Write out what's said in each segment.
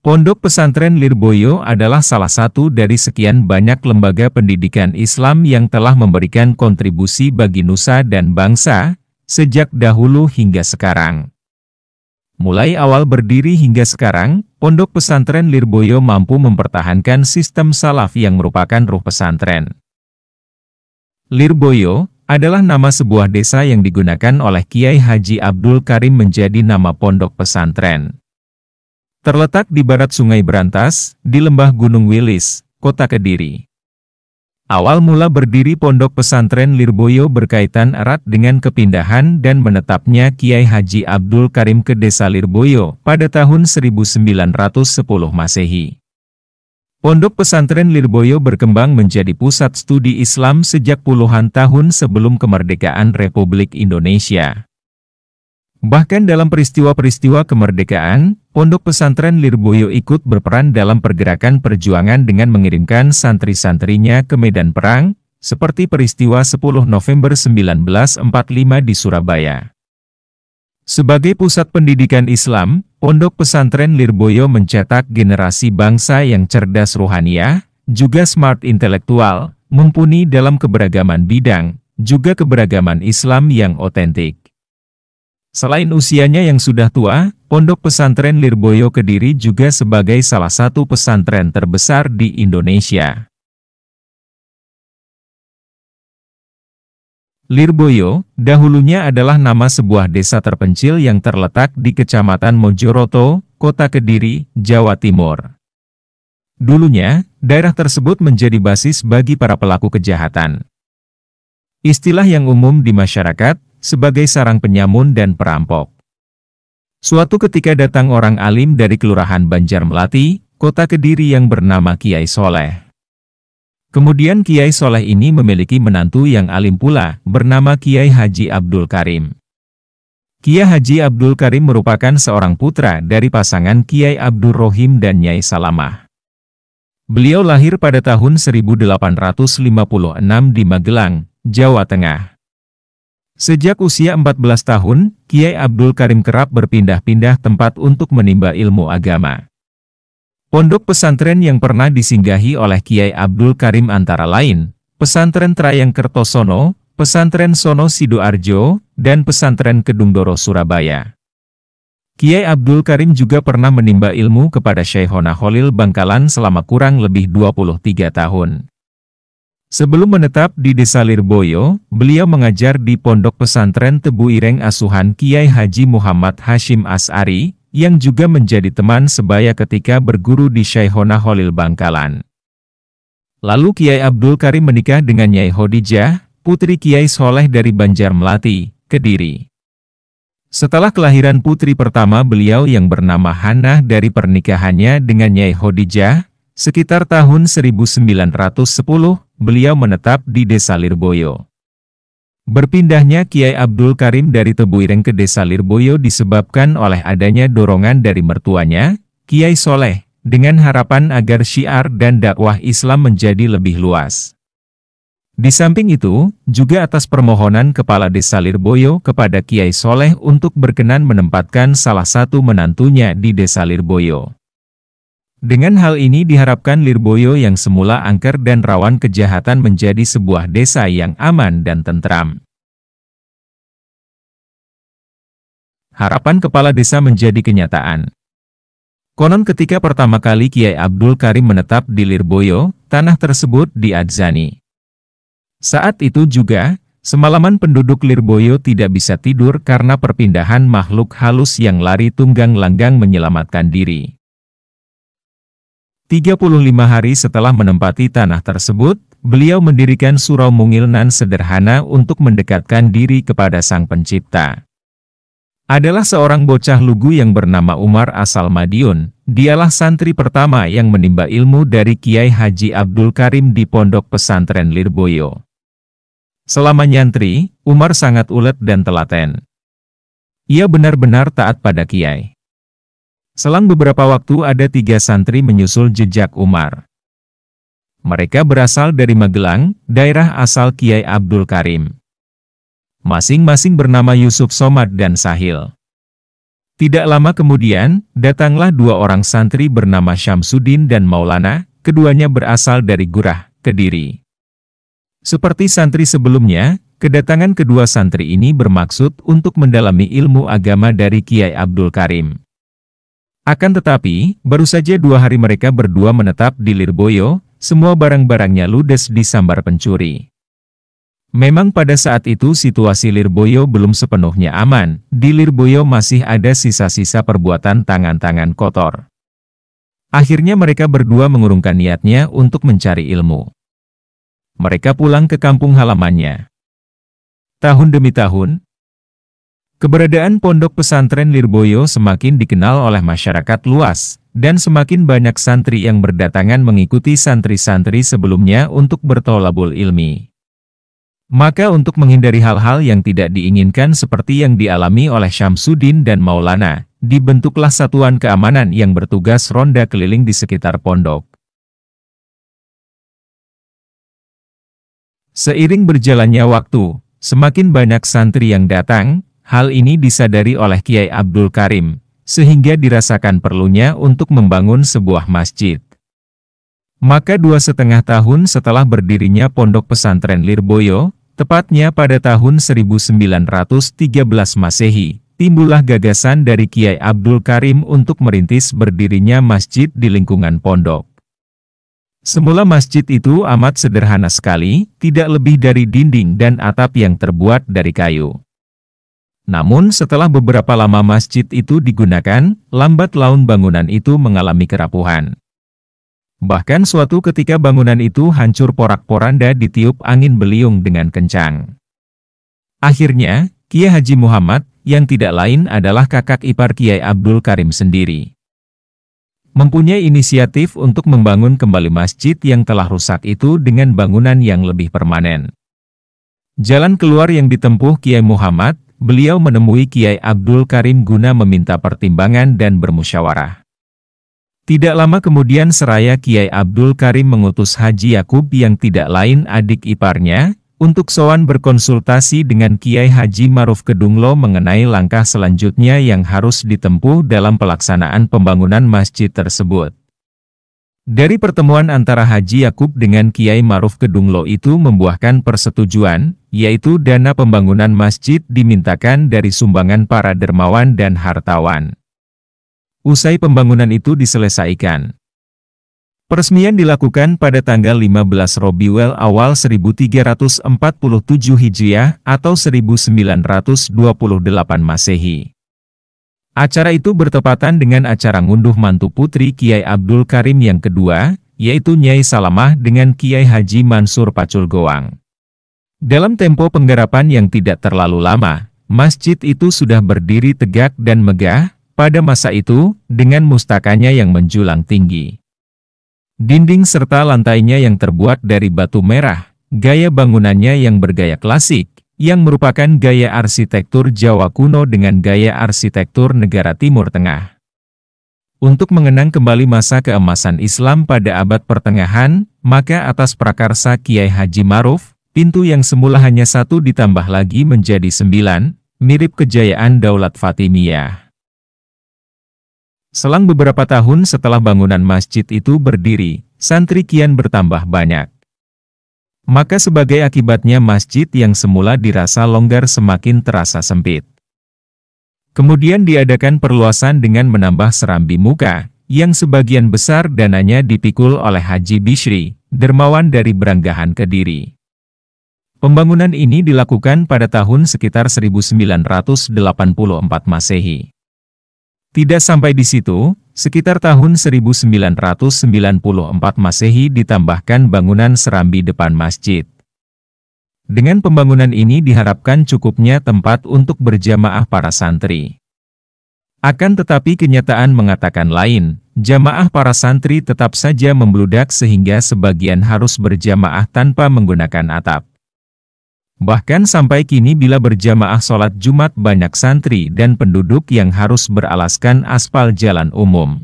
Pondok Pesantren Lirboyo adalah salah satu dari sekian banyak lembaga pendidikan Islam yang telah memberikan kontribusi bagi nusa dan bangsa, sejak dahulu hingga sekarang. Mulai awal berdiri hingga sekarang, Pondok Pesantren Lirboyo mampu mempertahankan sistem salaf yang merupakan ruh pesantren. Lirboyo adalah nama sebuah desa yang digunakan oleh Kiai Haji Abdul Karim menjadi nama pondok pesantren. Terletak di barat Sungai Berantas, di lembah Gunung Wilis, Kota Kediri. Awal mula berdiri Pondok Pesantren Lirboyo berkaitan erat dengan kepindahan dan menetapnya Kiai Haji Abdul Karim ke Desa Lirboyo pada tahun 1910 Masehi. Pondok Pesantren Lirboyo berkembang menjadi pusat studi Islam sejak puluhan tahun sebelum kemerdekaan Republik Indonesia. Bahkan dalam peristiwa-peristiwa kemerdekaan, Pondok Pesantren Lirboyo ikut berperan dalam pergerakan perjuangan dengan mengirimkan santri-santrinya ke medan perang, seperti peristiwa 10 November 1945 di Surabaya. Sebagai pusat pendidikan Islam, Pondok Pesantren Lirboyo mencetak generasi bangsa yang cerdas rohaniah, juga smart intelektual, mumpuni dalam keberagaman bidang, juga keberagaman Islam yang otentik. Selain usianya yang sudah tua, Pondok Pesantren Lirboyo Kediri juga sebagai salah satu pesantren terbesar di Indonesia. Lirboyo, dahulunya adalah nama sebuah desa terpencil yang terletak di Kecamatan Mojoroto, Kota Kediri, Jawa Timur. Dulunya, daerah tersebut menjadi basis bagi para pelaku kejahatan. Istilah yang umum di masyarakat, sebagai sarang penyamun dan perampok. Suatu ketika datang orang alim dari Kelurahan Banjarmelati, Kota Kediri yang bernama Kiai Soleh. Kemudian Kiai Soleh ini memiliki menantu yang alim pula, bernama Kiai Haji Abdul Karim. Kiai Haji Abdul Karim merupakan seorang putra dari pasangan Kiai Abdul Rohim dan Nyai Salamah. Beliau lahir pada tahun 1856 di Magelang, Jawa Tengah. Sejak usia 14 tahun, Kiai Abdul Karim kerap berpindah-pindah tempat untuk menimba ilmu agama. Pondok pesantren yang pernah disinggahi oleh Kiai Abdul Karim antara lain, Pesantren Trayang Kertosono, Pesantren Sono Sidoarjo, dan Pesantren Kedungdoro Surabaya. Kiai Abdul Karim juga pernah menimba ilmu kepada Syekhona Khalil Bangkalan selama kurang lebih 23 tahun. Sebelum menetap di Desa Lirboyo, beliau mengajar di Pondok Pesantren Tebu Ireng asuhan Kiai Haji Muhammad Hashim As'ari, yang juga menjadi teman sebaya ketika berguru di Syekhona Khalil Bangkalan. Lalu Kiai Abdul Karim menikah dengan Nyai Khadijah, putri Kiai Soleh dari Banjarmelati, Kediri. Setelah kelahiran putri pertama beliau yang bernama Hannah dari pernikahannya dengan Nyai Khadijah, sekitar tahun 1910, beliau menetap di Desa Lirboyo. Berpindahnya Kiai Abdul Karim dari Tebu Ireng ke Desa Lirboyo disebabkan oleh adanya dorongan dari mertuanya, Kiai Soleh, dengan harapan agar syiar dan dakwah Islam menjadi lebih luas. Di samping itu, juga atas permohonan Kepala Desa Lirboyo kepada Kiai Soleh untuk berkenan menempatkan salah satu menantunya di Desa Lirboyo. Dengan hal ini diharapkan Lirboyo yang semula angker dan rawan kejahatan menjadi sebuah desa yang aman dan tentram. Harapan kepala desa menjadi kenyataan. Konon ketika pertama kali Kiai Abdul Karim menetap di Lirboyo, tanah tersebut diadzani. Saat itu juga, semalaman penduduk Lirboyo tidak bisa tidur karena perpindahan makhluk halus yang lari tunggang langgang menyelamatkan diri. 35 hari setelah menempati tanah tersebut, beliau mendirikan surau mungilnan sederhana untuk mendekatkan diri kepada Sang Pencipta. Adalah seorang bocah lugu yang bernama Umar asal Madiun, dialah santri pertama yang menimba ilmu dari Kiai Haji Abdul Karim di Pondok Pesantren Lirboyo. Selama nyantri, Umar sangat ulet dan telaten. Ia benar-benar taat pada Kiai. Selang beberapa waktu ada 3 santri menyusul jejak Umar. Mereka berasal dari Magelang, daerah asal Kiai Abdul Karim. Masing-masing bernama Yusuf Somad dan Sahil. Tidak lama kemudian, datanglah dua orang santri bernama Syamsuddin dan Maulana, keduanya berasal dari Gurah, Kediri. Seperti santri sebelumnya, kedatangan kedua santri ini bermaksud untuk mendalami ilmu agama dari Kiai Abdul Karim. Akan tetapi, baru saja 2 hari mereka berdua menetap di Lirboyo, semua barang-barangnya ludes disambar pencuri. Memang pada saat itu situasi Lirboyo belum sepenuhnya aman, di Lirboyo masih ada sisa-sisa perbuatan tangan-tangan kotor. Akhirnya mereka berdua mengurungkan niatnya untuk mencari ilmu. Mereka pulang ke kampung halamannya. Tahun demi tahun, keberadaan pondok pesantren Lirboyo semakin dikenal oleh masyarakat luas, dan semakin banyak santri yang berdatangan mengikuti santri-santri sebelumnya untuk bertolabul ilmi. Maka untuk menghindari hal-hal yang tidak diinginkan seperti yang dialami oleh Syamsuddin dan Maulana, dibentuklah satuan keamanan yang bertugas ronda keliling di sekitar pondok. Seiring berjalannya waktu, semakin banyak santri yang datang, hal ini disadari oleh Kiai Abdul Karim, sehingga dirasakan perlunya untuk membangun sebuah masjid. Maka 2,5 tahun setelah berdirinya pondok pesantren Lirboyo, tepatnya pada tahun 1913 Masehi, timbullah gagasan dari Kiai Abdul Karim untuk merintis berdirinya masjid di lingkungan pondok. Semula masjid itu amat sederhana sekali, tidak lebih dari dinding dan atap yang terbuat dari kayu. Namun setelah beberapa lama masjid itu digunakan, lambat laun bangunan itu mengalami kerapuhan. Bahkan suatu ketika bangunan itu hancur porak-poranda ditiup angin beliung dengan kencang. Akhirnya, Kiai Haji Muhammad, yang tidak lain adalah kakak ipar Kiai Abdul Karim sendiri, mempunyai inisiatif untuk membangun kembali masjid yang telah rusak itu dengan bangunan yang lebih permanen. Jalan keluar yang ditempuh Kiai Muhammad, beliau menemui Kiai Abdul Karim guna meminta pertimbangan dan bermusyawarah. Tidak lama kemudian seraya Kiai Abdul Karim mengutus Haji Yakub yang tidak lain adik iparnya, untuk sowan berkonsultasi dengan Kiai Haji Maruf Kedunglo mengenai langkah selanjutnya yang harus ditempuh dalam pelaksanaan pembangunan masjid tersebut. Dari pertemuan antara Haji Yakub dengan Kiai Maruf Kedunglo itu membuahkan persetujuan, yaitu dana pembangunan masjid dimintakan dari sumbangan para dermawan dan hartawan. Usai pembangunan itu diselesaikan, peresmian dilakukan pada tanggal 15 Rabiul Awal 1347 Hijriah atau 1928 Masehi. Acara itu bertepatan dengan acara ngunduh mantu putri Kiai Abdul Karim yang kedua, yaitu Nyai Salamah dengan Kiai Haji Mansur Pacul Goang. Dalam tempo penggarapan yang tidak terlalu lama, masjid itu sudah berdiri tegak dan megah, pada masa itu, dengan mustakanya yang menjulang tinggi. Dinding serta lantainya yang terbuat dari batu merah, gaya bangunannya yang bergaya klasik, yang merupakan gaya arsitektur Jawa kuno dengan gaya arsitektur negara Timur Tengah. Untuk mengenang kembali masa keemasan Islam pada abad pertengahan, maka atas prakarsa Kiai Haji Maruf, pintu yang semula hanya 1 ditambah lagi menjadi 9, mirip kejayaan Daulat Fatimiyah. Selang beberapa tahun setelah bangunan masjid itu berdiri, santri kian bertambah banyak. Maka sebagai akibatnya masjid yang semula dirasa longgar semakin terasa sempit. Kemudian diadakan perluasan dengan menambah serambi muka, yang sebagian besar dananya dipikul oleh Haji Bishri, dermawan dari Branggahan Kediri. Pembangunan ini dilakukan pada tahun sekitar 1984 Masehi. Tidak sampai di situ, sekitar tahun 1994 Masehi ditambahkan bangunan serambi depan masjid. Dengan pembangunan ini diharapkan cukupnya tempat untuk berjamaah para santri. Akan tetapi kenyataan mengatakan lain, jamaah para santri tetap saja membludak sehingga sebagian harus berjamaah tanpa menggunakan atap. Bahkan sampai kini bila berjamaah sholat Jumat banyak santri dan penduduk yang harus beralaskan aspal jalan umum.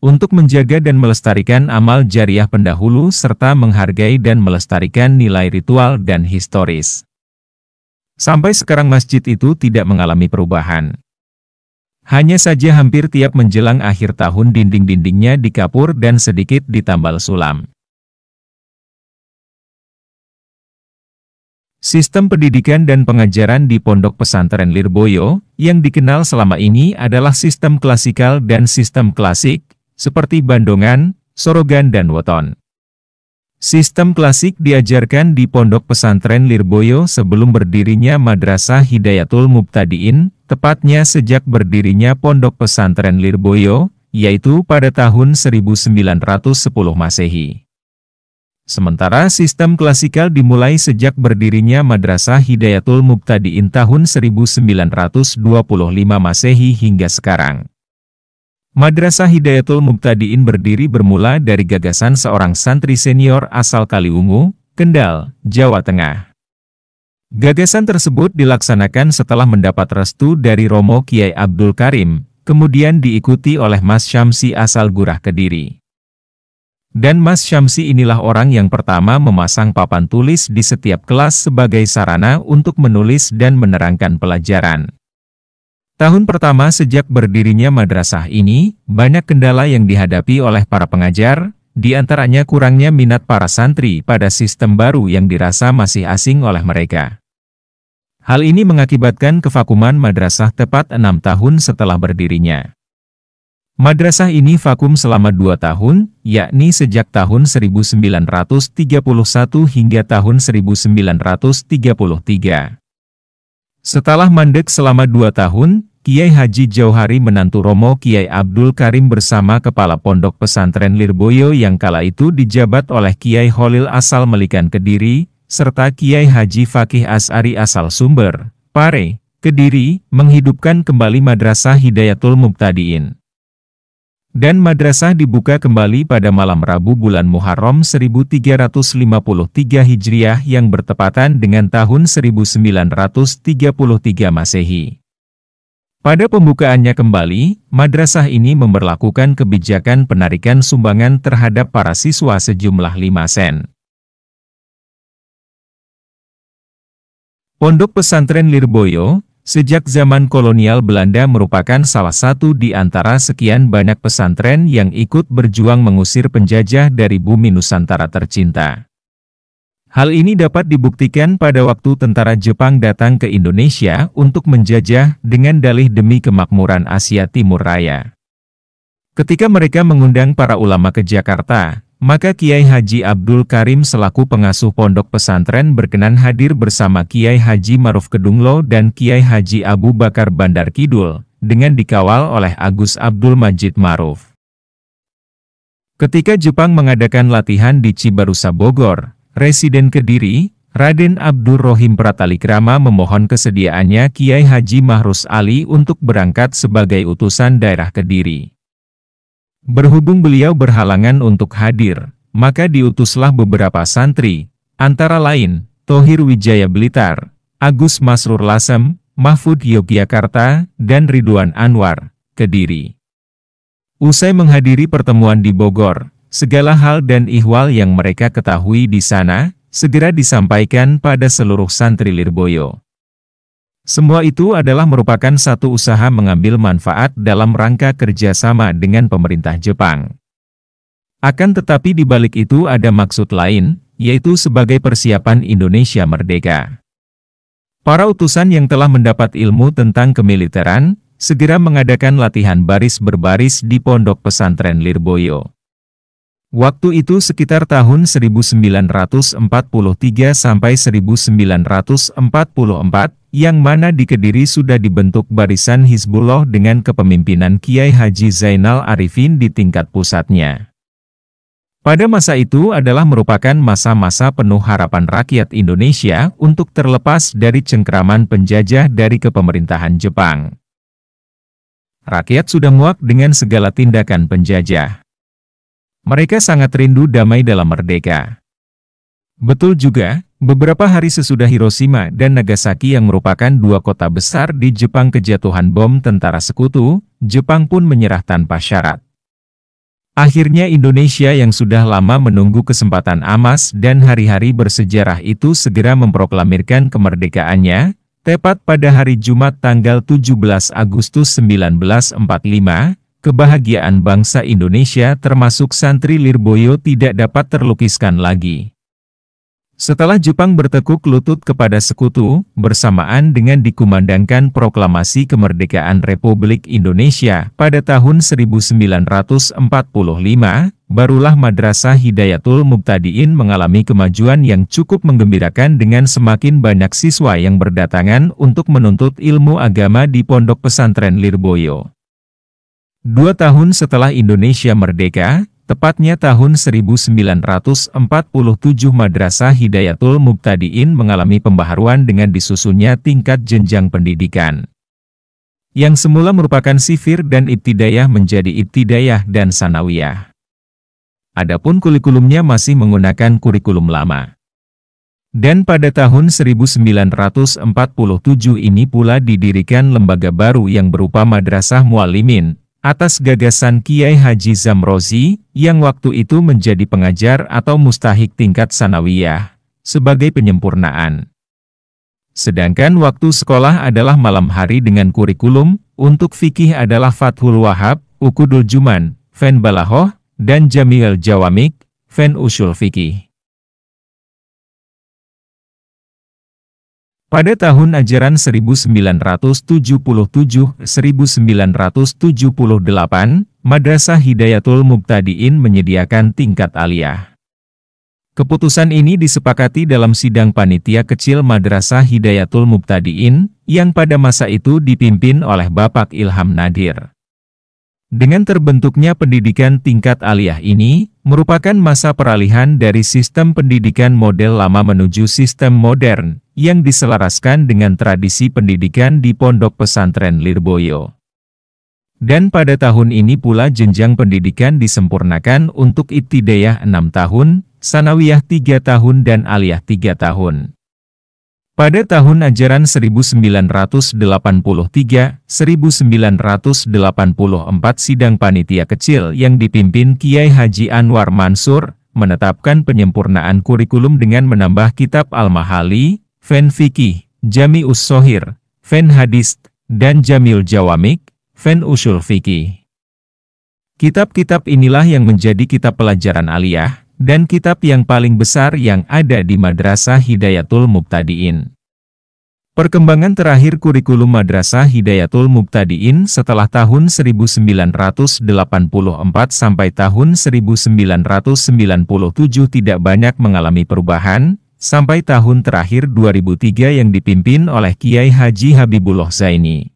Untuk menjaga dan melestarikan amal jariah pendahulu serta menghargai dan melestarikan nilai ritual dan historis. Sampai sekarang masjid itu tidak mengalami perubahan. Hanya saja hampir tiap menjelang akhir tahun dinding-dindingnya dikapur dan sedikit ditambal sulam. Sistem pendidikan dan pengajaran di Pondok Pesantren Lirboyo, yang dikenal selama ini adalah sistem klasikal dan sistem klasik, seperti Bandongan, Sorogan dan Weton. Sistem klasik diajarkan di Pondok Pesantren Lirboyo sebelum berdirinya Madrasah Hidayatul Mubtadiin, tepatnya sejak berdirinya Pondok Pesantren Lirboyo, yaitu pada tahun 1910 Masehi. Sementara sistem klasikal dimulai sejak berdirinya Madrasah Hidayatul Mubtadiin tahun 1925 Masehi hingga sekarang. Madrasah Hidayatul Mubtadiin berdiri bermula dari gagasan seorang santri senior asal Kaliungu, Kendal, Jawa Tengah. Gagasan tersebut dilaksanakan setelah mendapat restu dari Romo Kiai Abdul Karim, kemudian diikuti oleh Mas Syamsi asal Gurah Kediri. Dan Mas Syamsi inilah orang yang pertama memasang papan tulis di setiap kelas sebagai sarana untuk menulis dan menerangkan pelajaran. Tahun pertama sejak berdirinya madrasah ini, banyak kendala yang dihadapi oleh para pengajar, di antaranya kurangnya minat para santri pada sistem baru yang dirasa masih asing oleh mereka. Hal ini mengakibatkan kevakuman madrasah tepat 6 tahun setelah berdirinya. Madrasah ini vakum selama 2 tahun, yakni sejak tahun 1931 hingga tahun 1933. Setelah mandek selama 2 tahun, Kiai Haji Jauhari menantu Romo Kiai Abdul Karim bersama Kepala Pondok Pesantren Lirboyo yang kala itu dijabat oleh Kiai Holil asal Melikan Kediri, serta Kiai Haji Fakih As'ari asal Sumber, Pare, Kediri, menghidupkan kembali Madrasah Hidayatul Mubtadiin. Dan madrasah dibuka kembali pada malam Rabu bulan Muharram 1353 Hijriah yang bertepatan dengan tahun 1933 Masehi. Pada pembukaannya kembali, madrasah ini memberlakukan kebijakan penarikan sumbangan terhadap para siswa sejumlah 5 sen. Pondok Pesantren Lirboyo sejak zaman kolonial Belanda merupakan salah satu di antara sekian banyak pesantren yang ikut berjuang mengusir penjajah dari bumi Nusantara tercinta. Hal ini dapat dibuktikan pada waktu tentara Jepang datang ke Indonesia untuk menjajah dengan dalih demi kemakmuran Asia Timur Raya. Ketika mereka mengundang para ulama ke Jakarta, maka Kiai Haji Abdul Karim selaku pengasuh pondok pesantren berkenan hadir bersama Kiai Haji Maruf Kedunglo dan Kiai Haji Abu Bakar Bandar Kidul, dengan dikawal oleh Agus Abdul Majid Maruf. Ketika Jepang mengadakan latihan di Cibarusa Bogor, Residen Kediri, Raden Abdur Rohim Pratalikrama memohon kesediaannya Kiai Haji Mahrus Ali untuk berangkat sebagai utusan daerah Kediri. Berhubung beliau berhalangan untuk hadir, maka diutuslah beberapa santri, antara lain, Thohir Wijaya Blitar, Agus Masrur Lasem, Mahfud Yogyakarta, dan Ridwan Anwar, Kediri. Usai menghadiri pertemuan di Bogor, segala hal dan ihwal yang mereka ketahui di sana, segera disampaikan pada seluruh santri Lirboyo. Semua itu adalah merupakan satu usaha mengambil manfaat dalam rangka kerjasama dengan pemerintah Jepang. Akan tetapi di balik itu ada maksud lain, yaitu sebagai persiapan Indonesia merdeka. Para utusan yang telah mendapat ilmu tentang kemiliteran, segera mengadakan latihan baris berbaris di Pondok Pesantren Lirboyo. Waktu itu sekitar tahun 1943 sampai 1944, yang mana di Kediri sudah dibentuk Barisan Hizbullah dengan kepemimpinan Kiai Haji Zainal Arifin di tingkat pusatnya. Pada masa itu adalah merupakan masa-masa penuh harapan rakyat Indonesia untuk terlepas dari cengkraman penjajah dari kepemerintahan Jepang. Rakyat sudah muak dengan segala tindakan penjajah. Mereka sangat rindu damai dalam merdeka. Betul juga, beberapa hari sesudah Hiroshima dan Nagasaki yang merupakan 2 kota besar di Jepang kejatuhan bom tentara sekutu, Jepang pun menyerah tanpa syarat. Akhirnya Indonesia yang sudah lama menunggu kesempatan emas dan hari-hari bersejarah itu segera memproklamirkan kemerdekaannya, Tepat pada hari Jumat tanggal 17 Agustus 1945, kebahagiaan bangsa Indonesia termasuk santri Lirboyo tidak dapat terlukiskan lagi. Setelah Jepang bertekuk lutut kepada sekutu, bersamaan dengan dikumandangkan proklamasi kemerdekaan Republik Indonesia pada tahun 1945, barulah Madrasah Hidayatul Mubtadiin mengalami kemajuan yang cukup menggembirakan dengan semakin banyak siswa yang berdatangan untuk menuntut ilmu agama di Pondok Pesantren Lirboyo. 2 tahun setelah Indonesia merdeka, tepatnya tahun 1947, Madrasah Hidayatul Mubtadiin mengalami pembaharuan dengan disusunnya tingkat jenjang pendidikan. Yang semula merupakan sifir dan ibtidayah menjadi ibtidayah dan sanawiyah. Adapun kurikulumnya masih menggunakan kurikulum lama. Dan pada tahun 1947 ini pula didirikan lembaga baru yang berupa Madrasah Muallimin, atas gagasan Kiai Haji Zamrozi, yang waktu itu menjadi pengajar atau mustahik tingkat sanawiyah, sebagai penyempurnaan. Sedangkan waktu sekolah adalah malam hari dengan kurikulum, untuk fikih adalah Fathul Wahab, Ukudul Juman, Fen Balahoh, dan Jami'ul Jawamik, Fen Usul Fikih. Pada tahun ajaran 1977-1978, Madrasah Hidayatul Mubtadiin menyediakan tingkat aliyah. Keputusan ini disepakati dalam sidang panitia kecil Madrasah Hidayatul Mubtadiin, yang pada masa itu dipimpin oleh Bapak Ilham Nadir. Dengan terbentuknya pendidikan tingkat aliyah ini, merupakan masa peralihan dari sistem pendidikan model lama menuju sistem modern, yang diselaraskan dengan tradisi pendidikan di Pondok Pesantren Lirboyo. Dan pada tahun ini pula jenjang pendidikan disempurnakan untuk ibtidayah 6 tahun, sanawiyah 3 tahun dan aliyah 3 tahun. Pada tahun ajaran 1983-1984 sidang panitia kecil yang dipimpin Kiai Haji Anwar Mansur, menetapkan penyempurnaan kurikulum dengan menambah kitab Al-Mahali, Fen Fikih, Jami'us Shohir, Fen Hadis, dan Jami'ul Jawamik, Fen Usul Fikih. Kitab-kitab inilah yang menjadi kitab pelajaran aliyah, dan kitab yang paling besar yang ada di Madrasah Hidayatul Mubtadiin. Perkembangan terakhir kurikulum Madrasah Hidayatul Mubtadiin setelah tahun 1984 sampai tahun 1997 tidak banyak mengalami perubahan, sampai tahun terakhir 2003 yang dipimpin oleh Kiai Haji Habibullah Zaini.